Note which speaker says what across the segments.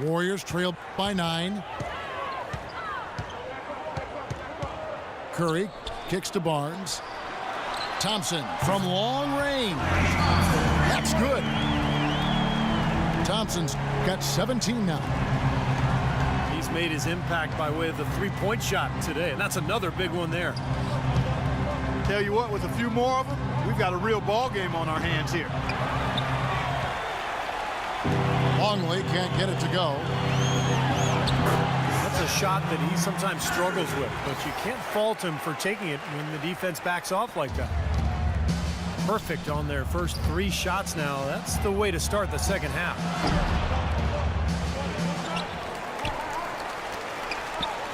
Speaker 1: Warriors trail by 9. Curry kicks to Barnes. Thompson from long range. That's good. Thompson's got 17 now.
Speaker 2: He's made his impact by way of the three-point shot today, and that's another big one there.
Speaker 3: Tell you what, with a few more of them, we've got a real ball game on our hands here.
Speaker 1: Longley can't get it to go.
Speaker 2: That's a shot that he sometimes struggles with, but you can't fault him for taking it when the defense backs off like that. Perfect on their first 3 shots now. That's the way to start the second half.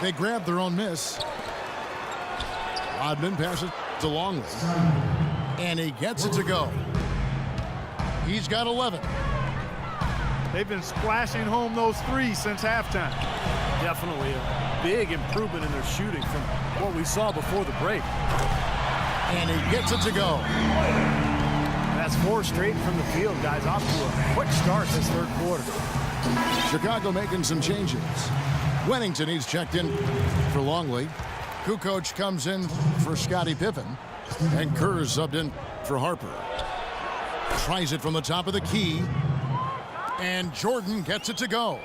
Speaker 1: They grab their own miss. Rodman passes to Longley. And he gets it to go. He's got 11.
Speaker 3: They've been splashing home those threes since halftime.
Speaker 2: Definitely a big improvement in their shooting from what we saw before the break.
Speaker 1: And he gets it to go.
Speaker 2: That's 4 straight from the field, guys. Off to a quick start this third quarter.
Speaker 1: Chicago making some changes. Wennington, he's checked in for Longley. Kukoc comes in for Scottie Pippen. And Kerr's subbed in for Harper. Tries it from the top of the key. And Jordan gets it to go.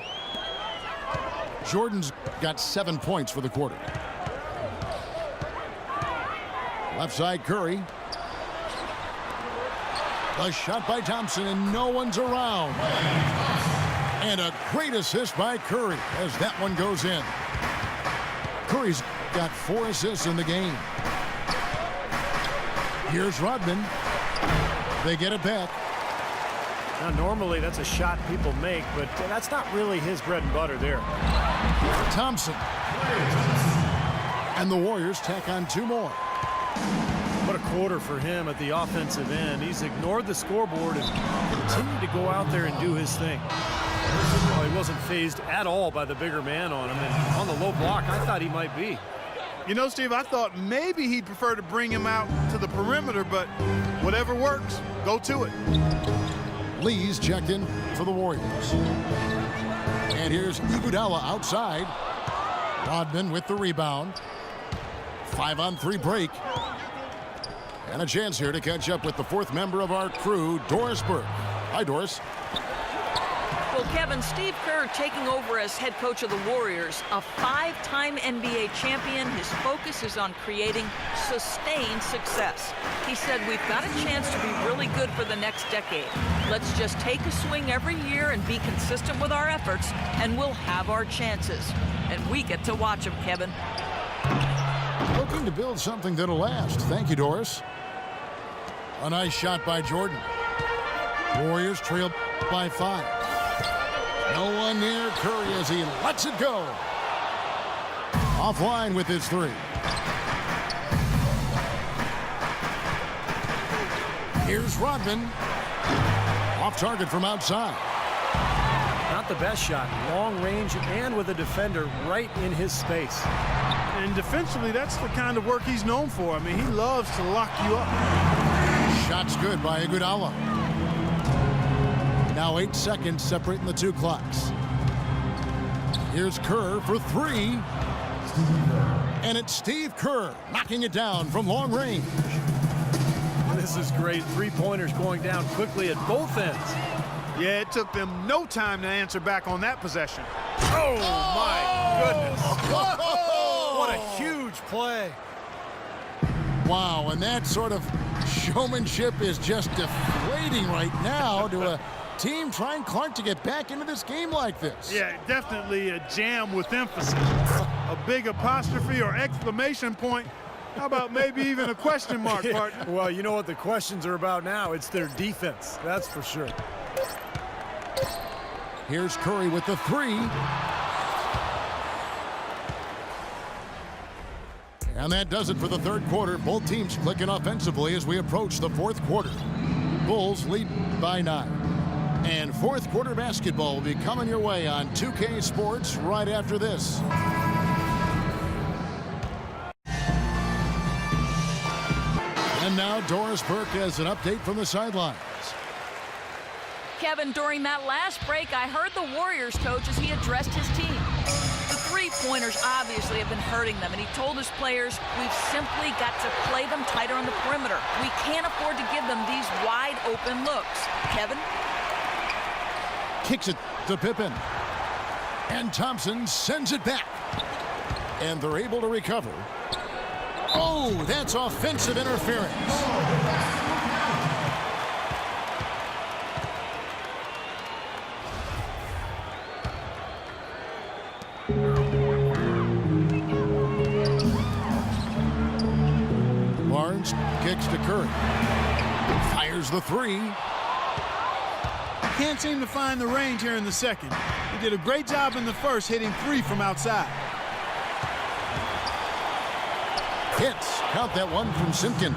Speaker 1: Jordan's got 7 points for the quarter. Left side, Curry. A shot by Thompson, and no one's around. And a great assist by Curry as that one goes in. Curry's got 4 assists in the game. Here's Rodman. They get it back.
Speaker 2: Now, normally that's a shot people make, but that's not really his bread and butter there.
Speaker 1: Thompson. And the Warriors tack on 2 more.
Speaker 2: What a quarter for him at the offensive end. He's ignored the scoreboard and continued to go out there and do his thing. Well, he wasn't fazed at all by the bigger man on him, and on the low block, I thought he might be.
Speaker 3: You know, Steve, I thought maybe he'd prefer to bring him out to the perimeter, but whatever works, go to it.
Speaker 1: Lee's checked in for the Warriors. And here's Iguodala outside. Rodman with the rebound. 5-on-3 break. And a chance here to catch up with the 4th member of our crew, Doris Burke. Hi, Doris.
Speaker 4: Well, Kevin, Steve Kerr taking over as head coach of the Warriors, a 5-time NBA champion. His focus is on creating sustained success. He said, we've got a chance to be really good for the next decade. Let's just take a swing every year and be consistent with our efforts, and we'll have our chances. And we get to watch them, Kevin.
Speaker 1: Looking to build something that'll last. Thank you, Doris. A nice shot by Jordan. Warriors trail by 5. No one near Curry as he lets it go. Offline with his 3. Here's Rodman. Off target from outside.
Speaker 2: Not the best shot. Long range and with a defender right in his space.
Speaker 3: And defensively, that's the kind of work he's known for. I mean, he loves to lock you up.
Speaker 1: Shot's good by Iguodala. Now 8 seconds separating the 2 clocks. Here's Kerr for 3. And it's Steve Kerr knocking it down from long range.
Speaker 2: This is great. 3-pointers going down quickly at both ends.
Speaker 3: Yeah, it took them no time to answer back on that possession.
Speaker 2: Oh, my goodness. What a huge play.
Speaker 1: Wow, and that sort of showmanship is just deflating right now to a team trying Clark to get back into this game like this.
Speaker 3: Yeah, definitely a jam with emphasis. A big apostrophe or exclamation point. How about maybe even a question mark, partner?
Speaker 2: Well, you know what the questions are about now. It's their defense, that's for sure.
Speaker 1: Here's Curry with the 3. And that does it for the third quarter. Both teams clicking offensively as we approach the 4th quarter. Bulls lead by 9. And 4th quarter basketball will be coming your way on 2K Sports right after this. And now Doris Burke has an update from the sidelines.
Speaker 4: Kevin, during that last break, I heard the Warriors coach as he addressed his team. The three-pointers obviously have been hurting them, and he told his players, we've simply got to play them tighter on the perimeter. We can't afford to give them these wide-open looks. Kevin?
Speaker 1: Kicks it to Pippen. And Thompson sends it back. And they're able to recover. Oh, that's offensive interference. Barnes kicks to Curry. Fires the three.
Speaker 3: Can't seem to find the range here in the second. He did a great job in the first, hitting three from outside.
Speaker 1: Hits. Count that one from Simpkins.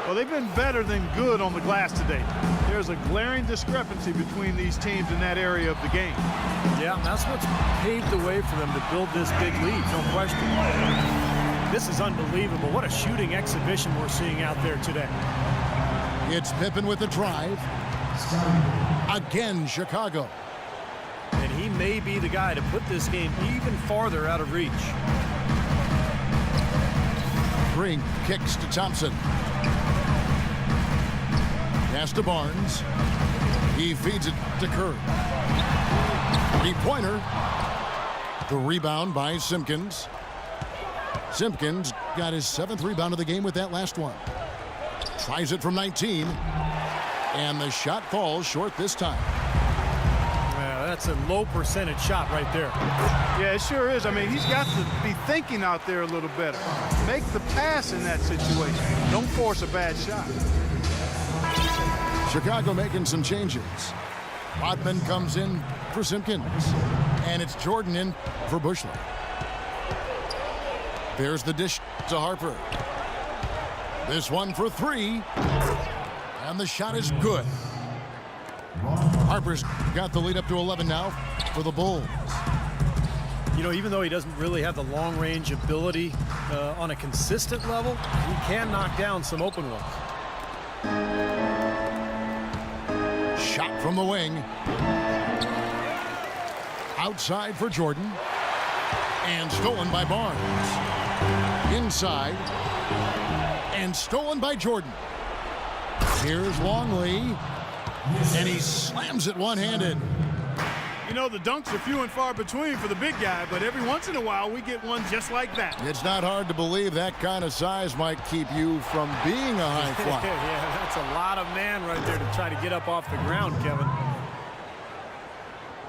Speaker 3: Well, they've been better than good on the glass today. There's a glaring discrepancy between these teams in that area of the game.
Speaker 2: Yeah, that's what's paved the way for them to build this big lead, no question. This is unbelievable. What a shooting exhibition we're seeing out there today.
Speaker 1: It's Pippen with the drive. Again, Chicago.
Speaker 2: And he may be the guy to put this game even farther out of reach.
Speaker 1: Green kicks to Thompson. Pass to Barnes. He feeds it to Curry. Three-pointer. The rebound by Simpkins. Simpkins got his 7th rebound of the game with that last one. Tries it from 19. And the shot falls short this time.
Speaker 2: Yeah, that's a low percentage shot right there.
Speaker 3: Yeah, it sure is. I mean, he's got to be thinking out there a little better. Make the pass in that situation. Don't force a bad shot.
Speaker 1: Chicago making some changes. Rodman comes in for Simpkins. And it's Jordan in for Bushley. There's the dish to Harper. This one for three. And the shot is good. Harper's got the lead up to 11 now for the Bulls.
Speaker 2: You know, even though he doesn't really have the long-range ability on a consistent level, he can knock down some open ones.
Speaker 1: Shot from the wing. Outside for Jordan. And stolen by Barnes. Inside. And stolen by Jordan. Here's Longley. And he slams it one-handed.
Speaker 3: You know, the dunks are few and far between for the big guy, but every once in a while we get one just like that.
Speaker 1: It's not hard to believe that kind of size might keep you from being a high flyer.
Speaker 2: Yeah, that's a lot of man right there to try to get up off the ground, Kevin.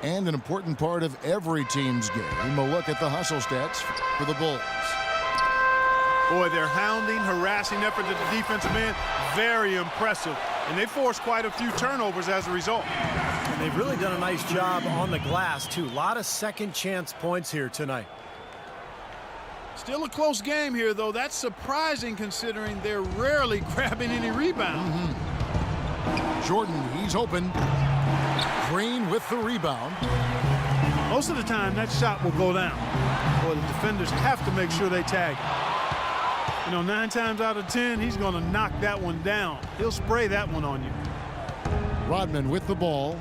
Speaker 1: And an important part of every team's game, a look at the hustle stats for the Bulls.
Speaker 3: Boy, their hounding, harassing effort at the defensive end, very impressive. And they forced quite a few turnovers as a result.
Speaker 2: And they've really done a nice job on the glass, too. A lot of second chance points here tonight.
Speaker 3: Still a close game here, though. That's surprising considering they're rarely grabbing any rebound.
Speaker 1: Jordan, he's open. Green with the rebound.
Speaker 3: Most of the time, that shot will go down. Boy, the defenders have to make sure they tag him. You know, 9 times out of 10, he's going to knock that one down. He'll spray that one on you.
Speaker 1: Rodman with the ball.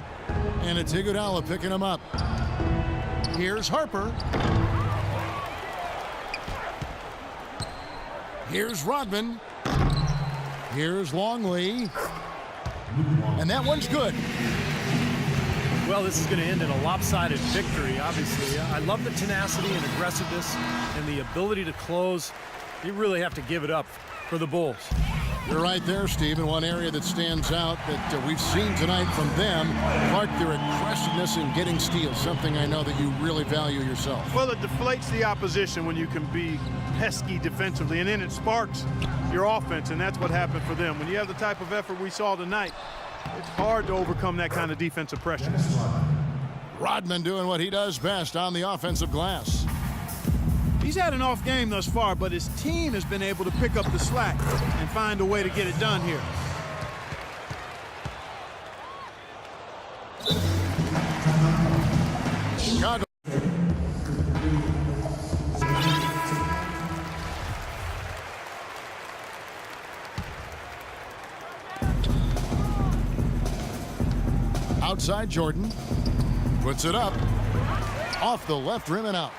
Speaker 1: And it's Iguodala picking him up. Here's Harper. Here's Rodman. Here's Longley. And that one's good.
Speaker 2: Well, this is going to end in a lopsided victory, obviously. I love the tenacity and aggressiveness and the ability to close. You really have to give it up for the Bulls.
Speaker 1: You're right there, Steve. And one area that stands out that we've seen tonight from them, Clark, their aggressiveness in getting steals, something I know that you really value yourself.
Speaker 3: Well, it deflates the opposition when you can be pesky defensively, and then it sparks your offense, and that's what happened for them. When you have the type of effort we saw tonight, it's hard to overcome that kind of defensive pressure.
Speaker 1: Rodman doing what he does best on the offensive glass.
Speaker 3: He's had an off game thus far, but his team has been able to pick up the slack and find a way to get it done here.
Speaker 1: Chicago. Outside Jordan. Puts it up. Off the left rim and out.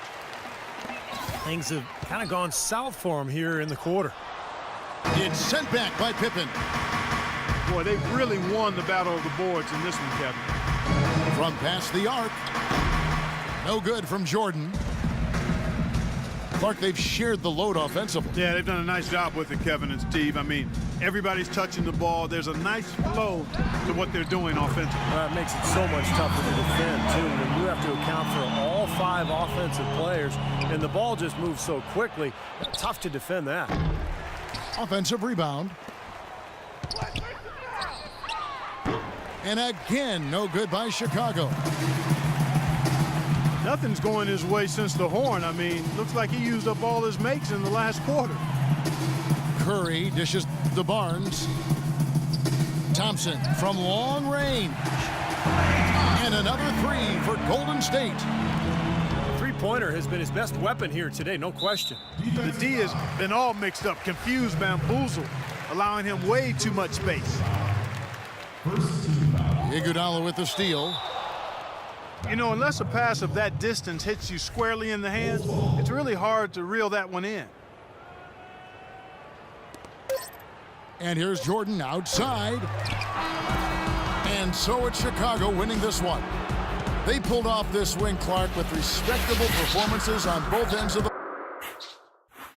Speaker 2: Things have kind of gone south for him here in the quarter.
Speaker 1: It's sent back by Pippen.
Speaker 3: Boy, they really won the battle of the boards in this one, Kevin.
Speaker 1: From past the arc. No good from Jordan. Clark, they've shared the load offensively.
Speaker 3: Yeah, they've done a nice job with it, Kevin and Steve. I mean, everybody's touching the ball. There's a nice flow to what they're doing offensively.
Speaker 2: It makes it so much tougher to defend, too, when you have to account for all 5 offensive players, and the ball just moves so quickly. Tough to defend that.
Speaker 1: Offensive rebound. And again, no good by Chicago.
Speaker 3: Nothing's going his way since the horn. I mean, looks like he used up all his makes in the last quarter.
Speaker 1: Curry dishes to Barnes. Thompson from long range. And another 3 for Golden State.
Speaker 2: Three-pointer has been his best weapon here today, no question.
Speaker 3: The D has been all mixed up, confused, bamboozled, allowing him way too much space.
Speaker 1: Iguodala with the steal.
Speaker 3: You know, unless a pass of that distance hits you squarely in the hands, it's really hard to reel that one in.
Speaker 1: And here's Jordan outside. And so it's Chicago winning this one. They pulled off this win, Clark, with respectable performances on both ends of the